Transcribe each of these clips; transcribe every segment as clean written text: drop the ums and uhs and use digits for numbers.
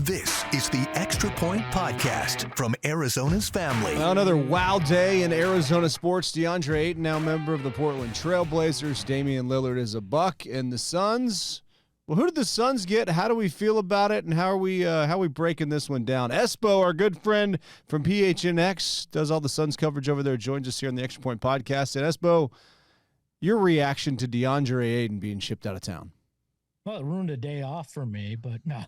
This is the Extra Point Podcast from Arizona's family. Another wild day in Arizona sports. Deandre Ayton, now member of the Portland Trailblazers. Damian Lillard is a Buck. And the Suns, well, who did the Suns get? How do we feel about it? And how are we breaking this one down? Espo, our good friend from PHNX, does all the Suns coverage over there, joins us here on the Extra Point Podcast. And Espo, your reaction to Deandre Ayton being shipped out of town? Well, it ruined a day off for me, but no.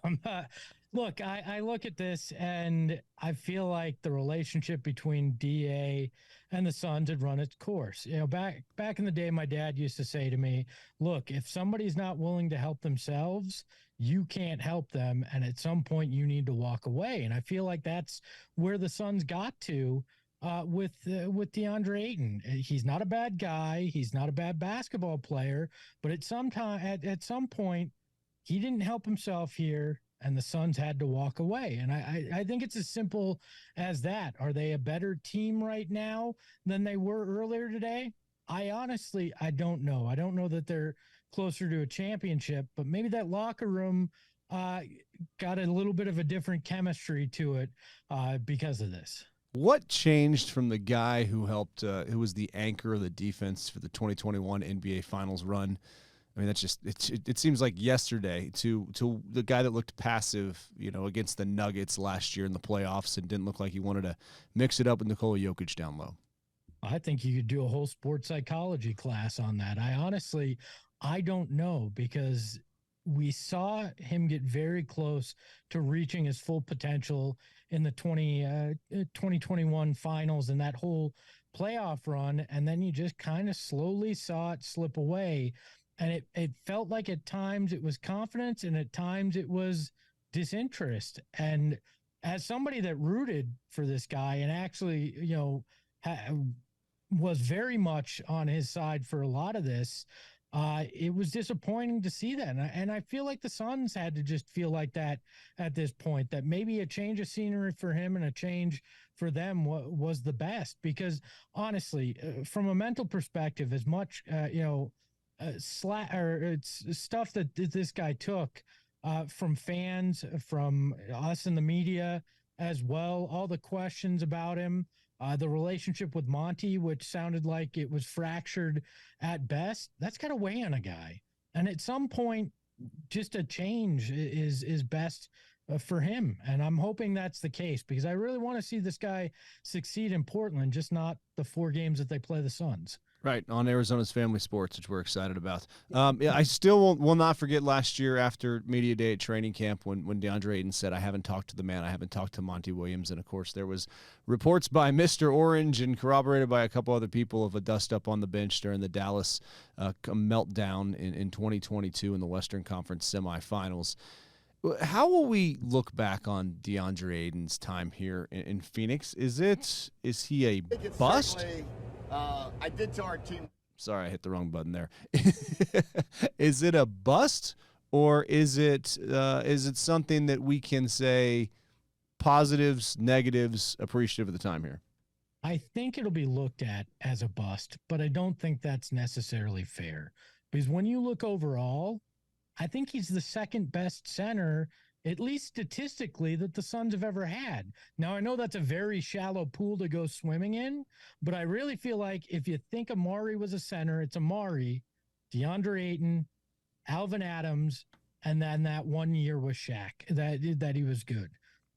Look, I look at this and I feel like the relationship between DA and the Suns had run its course. You know, back in the day, my dad used to say to me, look, if somebody's not willing to help themselves, you can't help them. And at some point you need to walk away. And I feel like that's where the Suns got to with Deandre Ayton. He's not a bad guy. He's not a bad basketball player, but at some point he didn't help himself here. And the Suns had to walk away. And I think it's as simple as that. Are they a better team right now than they were earlier today? I don't know. I don't know that they're closer to a championship, but maybe that locker room got a little bit of a different chemistry to it because of this. What changed from the guy who helped, who was the anchor of the defense for the 2021 NBA Finals run? I mean, that's just it seems like yesterday to the guy that looked passive, you know, against the Nuggets last year in the playoffs and didn't look like he wanted to mix it up with Nikola Jokic down low. I think you could do a whole sports psychology class on that. I don't know, because we saw him get very close to reaching his full potential in the 2021 finals and that whole playoff run. And then you just kind of slowly saw it slip away. And it felt like at times it was confidence and at times it was disinterest. And as somebody that rooted for this guy and actually, you know, was very much on his side for a lot of this, it was disappointing to see that. And I feel like the Suns had to just feel like that at this point, that maybe a change of scenery for him and a change for them was the best. Because honestly, from a mental perspective, as much, it's stuff that this guy took from fans, from us in the media as well, all the questions about him, the relationship with Monty, which sounded like it was fractured at best. That's got to weigh on a guy. And at some point, just a change is best for him. And I'm hoping that's the case, because I really want to see this guy succeed in Portland, just not the 4 games that they play the Suns. Right, on Arizona's Family Sports, which we're excited about. I still will not forget last year after Media Day at training camp when Deandre Ayton said, I haven't talked to the man, I haven't talked to Monty Williams. And, of course, there was reports by Mr. Orange and corroborated by a couple other people of a dust-up on the bench during the Dallas meltdown in 2022 in the Western Conference semifinals. How will we look back on Deandre Ayton's time here in Phoenix? Is he a bust? I did tell our team. Sorry, I hit the wrong button there. Is it a bust, or is it something that we can say positives, negatives, appreciative of the time here? I think it'll be looked at as a bust, but I don't think that's necessarily fair, because when you look overall, I think he's the second best center, at least statistically, that the Suns have ever had. Now, I know that's a very shallow pool to go swimming in, but I really feel like if you think Amari was a center, it's Amari, DeAndre Ayton, Alvin Adams, and then that 1 year with Shaq, that he was good.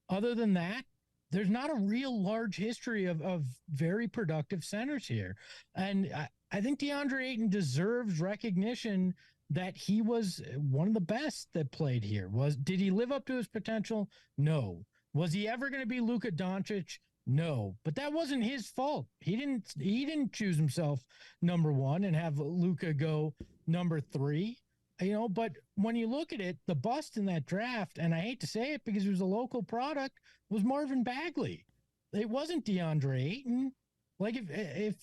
Other than that, there's not a real large history of very productive centers here. And I think DeAndre Ayton deserves recognition that he was one of the best that played here. Did he live up to his potential? No. Was he ever going to be Luka Doncic? No. But that wasn't his fault. He didn't choose himself number 1 and have Luka go number 3. You know, but when you look at it, the bust in that draft, and I hate to say it because it was a local product, was Marvin Bagley. It wasn't DeAndre Ayton. Like if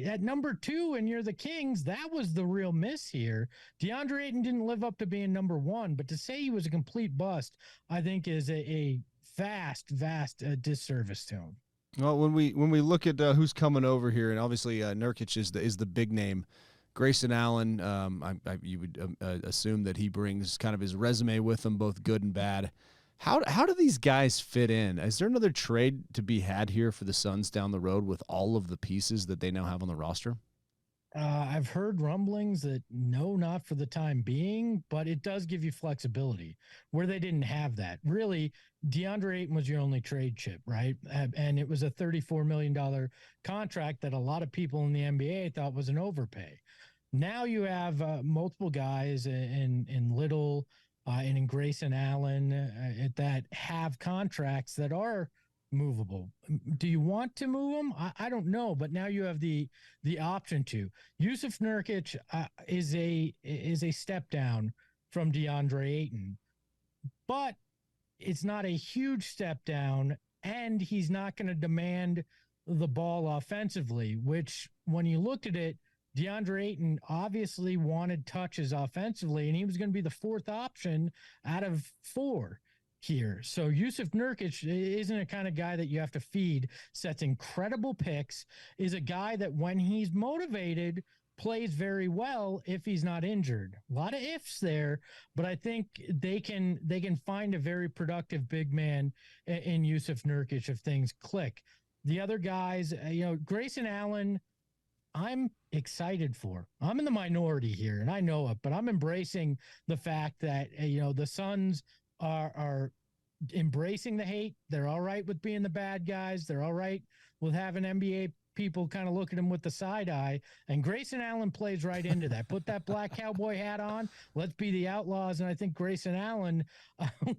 at number 2 and you're the Kings, that was the real miss here. DeAndre Ayton didn't live up to being number 1, but to say he was a complete bust, I think is a vast disservice to him. Well, when we look at who's coming over here, and obviously Nurkic is the big name. Grayson Allen, you would assume that he brings kind of his resume with him, both good and bad. How do these guys fit in? Is there another trade to be had here for the Suns down the road with all of the pieces that they now have on the roster? I've heard rumblings that no, not for the time being, but it does give you flexibility where they didn't have that. Really, Deandre Ayton was your only trade chip, right? And it was a $34 million contract that a lot of people in the NBA thought was an overpay. Now you have multiple guys in Little and in Grayson Allen that have contracts that are movable. Do you want to move them? I don't know, but now you have the option to. Yusuf Nurkic is a step down from Deandre Ayton, but it's not a huge step down, and he's not going to demand the ball offensively, which when you looked at it, Deandre Ayton obviously wanted touches offensively, and he was going to be the fourth option out of four here. So Yusuf Nurkic isn't a kind of guy that you have to feed, sets incredible picks, is a guy that when he's motivated plays very well if he's not injured. A lot of ifs there, but I think they can find a very productive big man in Yusuf Nurkic if things click. The other guys, Grayson Allen, I'm excited for. I'm in the minority here, and I know it, but I'm embracing the fact that, the Suns are embracing the hate. They're all right with being the bad guys. They're all right with having NBA people kind of look at him with the side eye. And Grayson Allen plays right into that. Put that black cowboy hat on. Let's be the outlaws. And I think Grayson Allen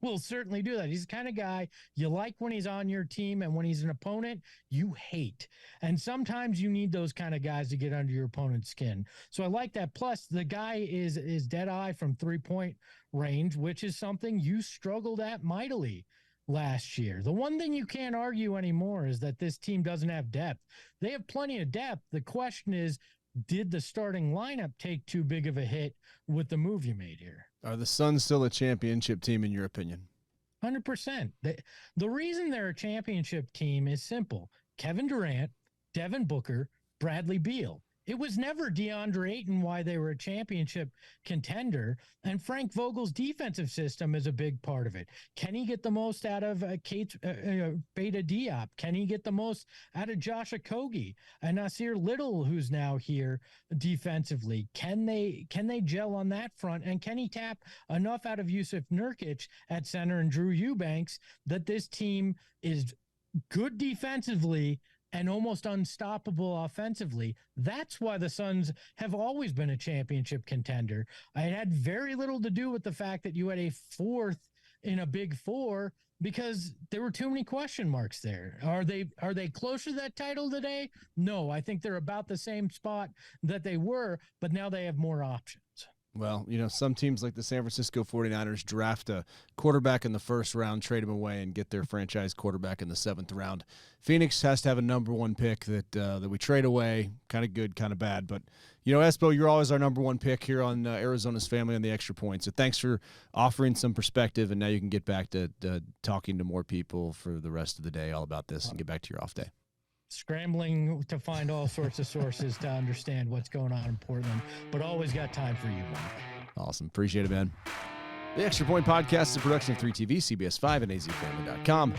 will certainly do that. He's the kind of guy you like when he's on your team, and when he's an opponent, you hate. And sometimes you need those kind of guys to get under your opponent's skin. So I like that. Plus, the guy is dead eye from 3-point range, which is something you struggled at mightily last year. The one thing you can't argue anymore is that this team doesn't have depth. They have plenty of depth. The question is, did the starting lineup take too big of a hit with the move you made here? Are the Suns still a championship team in your opinion? 100%. The reason they're a championship team is simple. Kevin Durant, Devin Booker, Bradley Beal. It was never Deandre Ayton why they were a championship contender, and Frank Vogel's defensive system is a big part of it. Can he get the most out of Beta Diop? Can he get the most out of Josh Okogie and Nasir Little, who's now here defensively? Can they gel on that front, and can he tap enough out of Yusuf Nurkic at center and Drew Eubanks that this team is good defensively and almost unstoppable offensively? That's why the Suns have always been a championship contender. It had very little to do with the fact that you had a fourth in a big four, because there were too many question marks there. Are they closer to that title today? No, I think they're about the same spot that they were, but now they have more options. Well, some teams like the San Francisco 49ers draft a quarterback in the first round, trade him away, and get their franchise quarterback in the 7th round. Phoenix has to have a number 1 pick that we trade away. Kind of good, kind of bad. But, Espo, you're always our number 1 pick here on Arizona's Family on the Extra Point. So thanks for offering some perspective, and now you can get back to talking to more people for the rest of the day all about this and get back to your off day. Scrambling to find all sorts of sources to understand what's going on in Portland, but always got time for you, Mark. Awesome. Appreciate it, man. The Extra Point Podcast is a production of 3TV, CBS5, and azfamily.com.